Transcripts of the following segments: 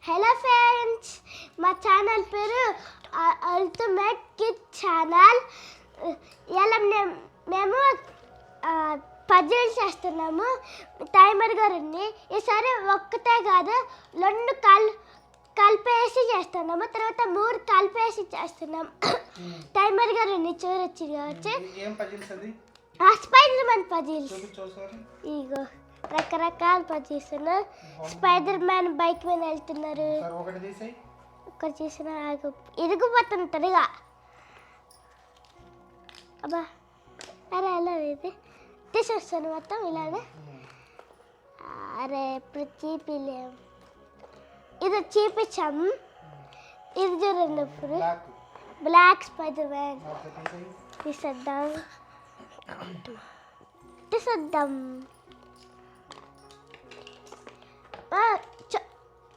Hello friends, మా channel పేరు ultimate kid channel. ఇలా మేము పజిల్స్ చేస్తున్నాము. టైమర్ గారిని ఈసారి ఒక్కటే కాదు రెండు కలిపేసి చేస్తున్నాము, తర్వాత మూడు కలిపేసి చేస్తున్నాము. టైమర్ గారిని చూడొచ్చు కావచ్చు. స్పైడర్ మ్యాన్ పజిల్స్, ఇగో రకరకాల పజిల్స్. స్పైడర్ మ్యాన్ బైక్ మీద వెళ్తున్నారు. ఒకటి తీసిన ఇరిగిపోతుంటారు ఇక. అబ్బా అరే అలా ఇది తీసేస్తాను మొత్తం ఇలానే. అరే ఇప్పుడు చీపిలేం, ఇది చీపించాము. ఇది చూడండి, ఇప్పుడు బ్లాక్ స్పైడర్ మ్యాన్ తీసేద్దాం.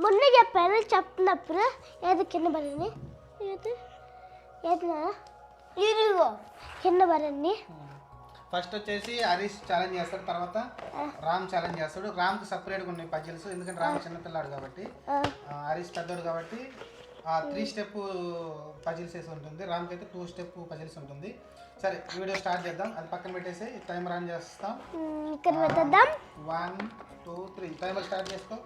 మొన్న చెప్పాను చెప్తున్నప్పుడు ఏది కింద పడండి, ఏది ఇదిగో కింద పడండి. ఫస్ట్ వచ్చేసి హరీష్ ఛాలెంజ్ చేస్తాడు, తర్వాత రామ్ ఛాలెంజ్ చేస్తాడు. రామ్కి సపరేట్గా ఉన్నాయి పజిల్స్, ఎందుకంటే రామ్ చిన్నపిల్లాడు కాబట్టి, హరీష్ పెద్దోడు కాబట్టి 3 స్టెప్ పజిల్స్ వేసి ఉంటుంది. రామ్కి అయితే 2 స్టెప్ పజిల్స్ ఉంటుంది. సరే వీడియో స్టార్ట్ చేద్దాం. అది పక్కన పెట్టేసి టైమర్ ఆన్ చేస్తాం. ఇక్కడ పెట్టేద్దాం. 1 2 3 టైమర్ స్టార్ట్ చేసుకో.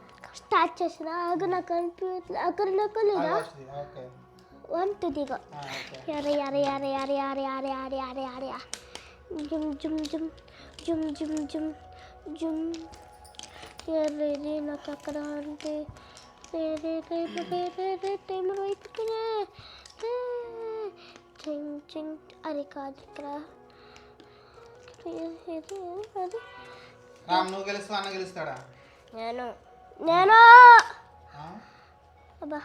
స్టార్ట్ చేసిన ఆగు, నాకు కనిపించట్లేదు. అక్కడ నాకు లేదా? ఓకే 1 2 దిగో. యారే యారే యారే యారే యారే యారే యారే యారే యారే జుమ్ జుమ్ జుమ్ జుమ్ జుమ్ జుమ్ జుమ్. యారే నాకు అక్కడ అంటే టైమర్ అయిపోతున్నా. చింగ్ చింగ్. అరే కాదు ఇక్కడ. రామ్ నువ్వు గెలుస్తావా అన్న గెలుస్తాడా? నేను అబ్బా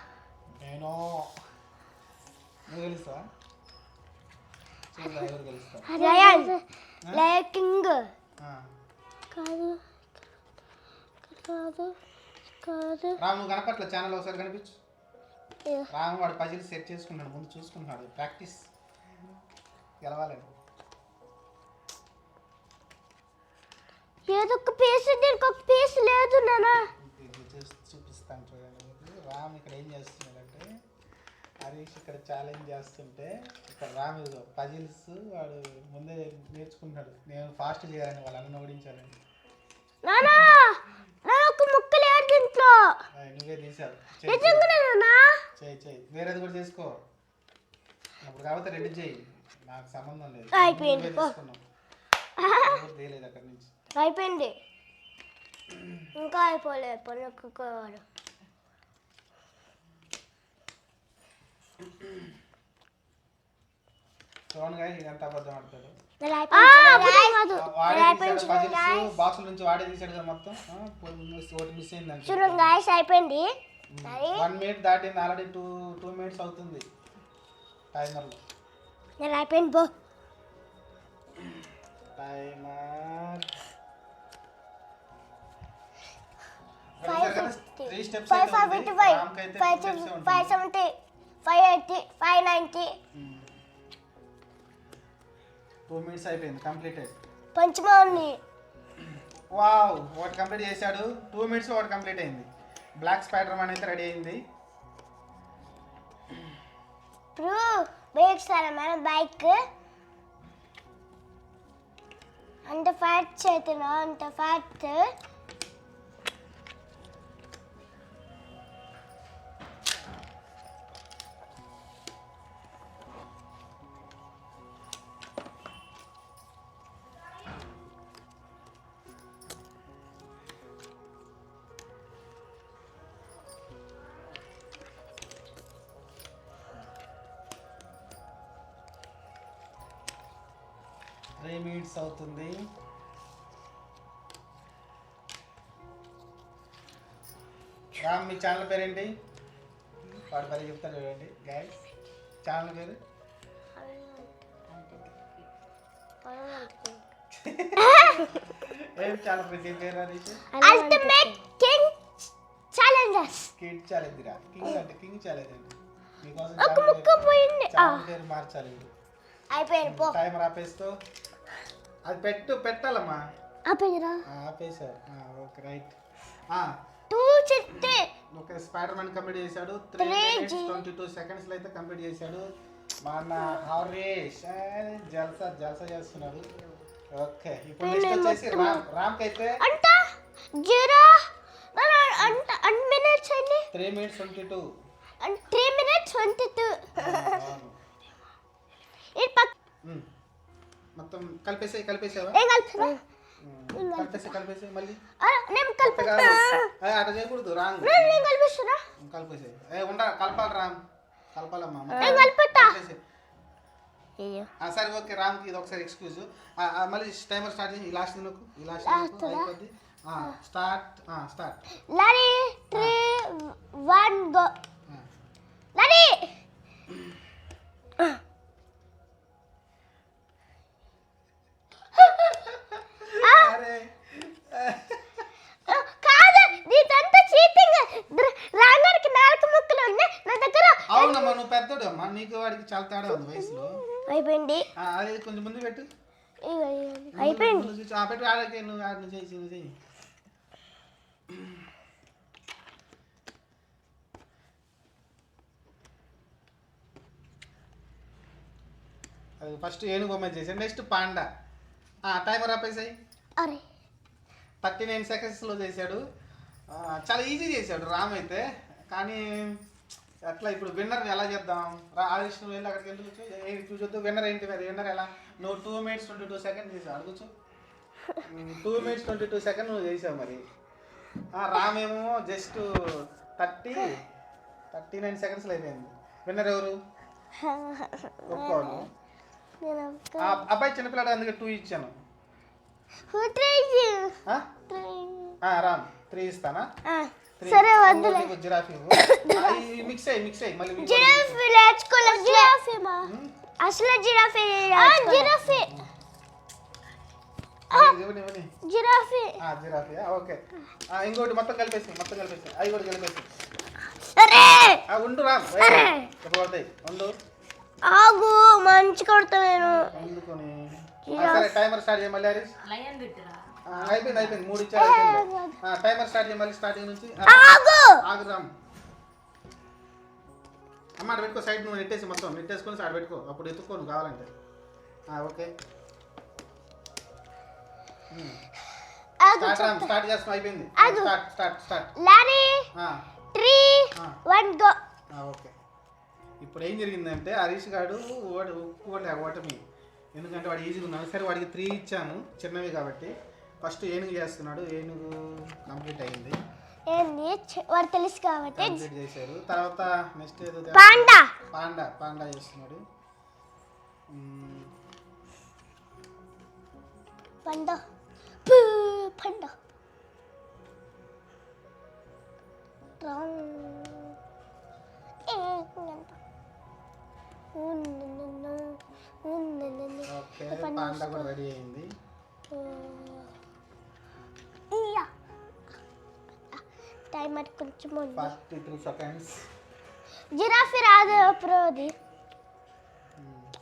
నేను నువ్వు గెలుస్తావా? ఎవరు గెలుస్తావు? కింగ్ కాదు కాదు కాదు. రామ్ నువ్వు కనపట్ల ఛానల్ ఒకసారి కనిపించు. రామ్ వాడు పజిల్ సెట్ చేసుకున్నాడు, ముందు చూసుకున్నాడు. ప్రాక్టీస్ గెలవాలండి. ఏదో ఒక పీస్, దీనికి ఒక పీస్ లేదు నానా. చూపిస్తాను చూడండి. రామ్ ఇక్కడ ఏం చేస్తున్నాడంటే, హరీష్ ఇక్కడ ఛాలెంజ్ చేస్తుంటే ఇక్కడ రామ్ ఏదో పజిల్స్ వాడు ముందే నేర్చుకుంటున్నాడు. నేను ఫాస్ట్ చేయాలని వాళ్ళ అన్న ఓడించాలని. నానా ఒక ముక్క లేదు దీంట్లో. నువ్వే తీసావు. చేయి వేరేది కూడా చేసుకో. అప్పుడు కాబట్టి 2 చేయి, నాకు సంబంధం లేదు. అయిపోయింది తీయలేదు అక్కడి నుంచి. అయిపోయింది, ఇంకా అయిపోలేదు. పనుకోవాడు. చూడగా ఇదంతా అబద్ధం ఆడతాడు. బాక్స్ నుంచి వాడే తీసాడు కదా మొత్తం. ఒకటి మిస్ అయిందంటే చూడండి గాయ్స్, అయిపోయింది. 1 మినిట్ దాటింది ఆల్రెడీ. 2 మినిట్స్ అవుతుంది టైమర్లో. అయిపోయింది బో టైమర్. 3 స్టెప్స్ 570 580 590. 2 మినిట్స్ అయిపోయింది, కంప్లీటెడ్. పంచమాన్ని వావ్, ఒకటి కంప్లీట్ చేశాడు. 2 మినిట్స్ ఒకటి కంప్లీట్ అయింది. బ్లాక్ స్పైడర్ మ్యాన్ అయితే రెడీ అయింది. ఇప్పుడు బైక్ సార్ మన బైక్ అంత ఫ్యాట్ చేతున్నా, అంత ఫ్యాట్. త్రీ మినిట్స్ అవుతుంది. రామ్, మీ ఛానల్ పేరేంటి? వాడు పని చెప్తాడు చూడండి గైస్. ఛానల్ పేరు ఏం ఛానల్ పేరు? Ultimate king Challengers. Kid challenge రా. కింగ్ అంటే కింగ్ ఛాలెంజ్ అంటే మీకోసం ఒక ముక్క పోయింది. ఛానల్ పేరు మార్చాలి. అయిపోయింది పో. టైమర్ ఆపేస్తో అది పెట్టాలమ్మా. ఆపేయరా? ఆపేసా. Okay right. 2 చిట్టే. ఓకే స్పైడర్ మ్యాన్ కంప్లీట్ చేశాడు 3 minutes 22 seconds లో అయితే కంప్లీట్ చేశాడు మన హరీష్ జల్సా జల్సా చేస్తున్నాడు. ఓకే ఇప్పుడు నెక్స్ట్ వచ్చేసి రామ్ కైతే అంట 0 అంట మినిట్స్ అన్ని 3 minutes 22 అండ్ 3 minutes 22 ఇది మొత్తం కలిపేసావా ఏం కలుపుతున్నా కలిపేసే మళ్ళీ నేను కలుపుతా అట్లా చేయకూడదు రాంగ్ నేను కలిపిస్తున్నా కలిపేసే కలపాలి రామ్ కలపాలమ్మా నేను కలుపుతా సరే ఓకే రామ్కి ఇది ఒకసారి ఎక్స్క్యూజ్ మళ్ళీ టైమర్ స్టార్ట్ చేసి ఈ లాస్ట్ అయిపోద్ది స్టార్ట్ రెడీ 3 1 గో రెడీ అరే కాదు నీదంతా చీటింగ్ రాంగారికి 4 ముక్కలు ఉన్నాయి నా దగ్గర అవునమ్మా నువ్వు పెద్దోడు అమ్మా నీకు వాడికి చాలా తేడా ఉంది వయసులో అయిపోయింది అది కొంచెం ముందు పెట్టు అయిపోయింది పెట్టు ఆడకి నువ్వు చేయి అది ఫస్ట్ ఏనుగు బొమ్మ చేశాడు నెక్స్ట్ పాండా టైమర్ ఆపేసాయి అరే 39 secondsలో చేశాడు చాలా ఈజీ చేశాడు రామ్ అయితే కానీ అట్లా ఇప్పుడు విన్నర్ ఎలా చేద్దాం హరీష్ నువ్వు వెళ్ళి అక్కడికి వెళ్ళి చూద్దాం విన్నర్ ఏంటి మరి విన్నర్ ఎలా నువ్వు 2 minutes 22 seconds చేసావు అడుగుచు 2 minutes 22 seconds నువ్వు చేసావు మరి రామ్ ఏమో జస్ట్ 39 secondsలో అయిపోయింది విన్నర్ ఎవరు ఒప్పుకోవాలి అబ్బాయి చిన్నపిల్లాడు అందుకే 2 ఇచ్చాను రామ్ 3 ఇస్తానా సరే వద్దులే జిరాఫీ మిక్స్ అయ్యి మళ్ళీ జిరాఫీ నేర్చుకోలే జిరాఫీ మా అసలు giraffe giraffe giraffe giraffe okay ఇంకోటి మొత్తం కలిపేసి అవి కూడా కలిపేసి అరే ఉండు రామ్ పడతాయి ఉండు ఆగు మంచి కొడతా నేను అందుకొని సరే టైమర్ స్టార్ట్ చేయ మళ్ళీ హరీష్ అయిపోయింది 3 ఇచ్చారు టైమర్ స్టార్ట్ చేయ మళ్ళీ స్టార్టింగ్ నుంచి ఆగు రామ్ అమ్మ అక్కడ పెట్టుకో సైడ్ నువ్వు నెట్టేసి మొత్తం నెట్టేసుకొని సైడ్ పెట్టుకో అప్పుడు ఎత్తుకో నువ్వు కావాలంటే ఓకే స్టార్ట్ చేస్తాం అయిపోయింది స్టార్ట్ లారీ 3 1 గో ఓకే ఇప్పుడు ఏం జరిగిందంటే హరీష్ గారు ఓటమి ఎందుకంటే వాడు ఈజీగా ఉన్నాడు సరే వాడికి 3 ఇచ్చాను చిన్నవి కాబట్టి ఫస్ట్ ఏనుగు చేస్తున్నాడు ఏనుగు కంప్లీట్ అయింది వాడు తెలుసు కాబట్టి కంప్లీట్ చేశారు తర్వాత నెక్స్ట్ ఏదో పాండా చేస్తున్నాడు పండా ఓకే పాండా కూడా రెడీ అయింది టైమర్ కొంచెం 43 seconds జిరాఫీ రాదు ప్రోది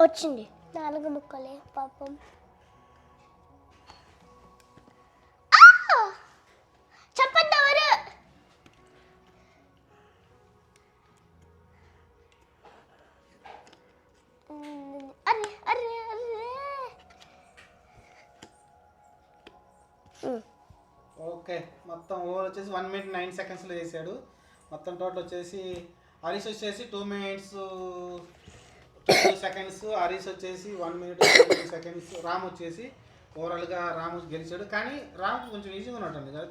వచ్చింది 4 ముక్కలే పాపం చెప్పండి ఎవరు అరే అరే అరే ఓకే మొత్తం ఓవర్ వచ్చేసి 1 minute 9 secondsలో చేశాడు మొత్తం టోటల్ వచ్చేసి హరీష్ వచ్చేసి 2 minutes 2 seconds హరీష్ వచ్చేసి 1 minute 2 seconds రామ్ వచ్చేసి ఓవరాల్గా రామ్ గెలిచాడు కానీ రామ్ కొంచెం ఈజీగా ఉన్నట్టుంది కదా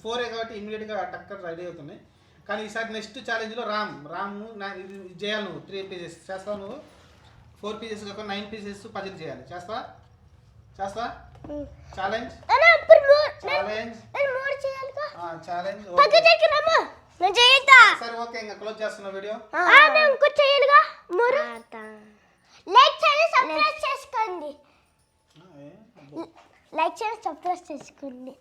4 కాబట్టి ఇమీడియట్గా టక్కర్ రెడీ అవుతున్నాయి కానీ ఈసారి నెక్స్ట్ ఛాలెంజ్లో రామ్ ఇది చేయాలి నువ్వు 3 pieces చేస్తావు నువ్వు 4 pieces కాకుండా 9 pieces పజిల్ చేయాలి చేస్తావా ఛాలెంజ్ సరే ఓకే ఇంకా క్లోజ్ చేస్తున్నా వీడియో ఇంకో చేయాలిగా లైక్ చేయండి సబ్స్క్రైబ్ చేసుకోండి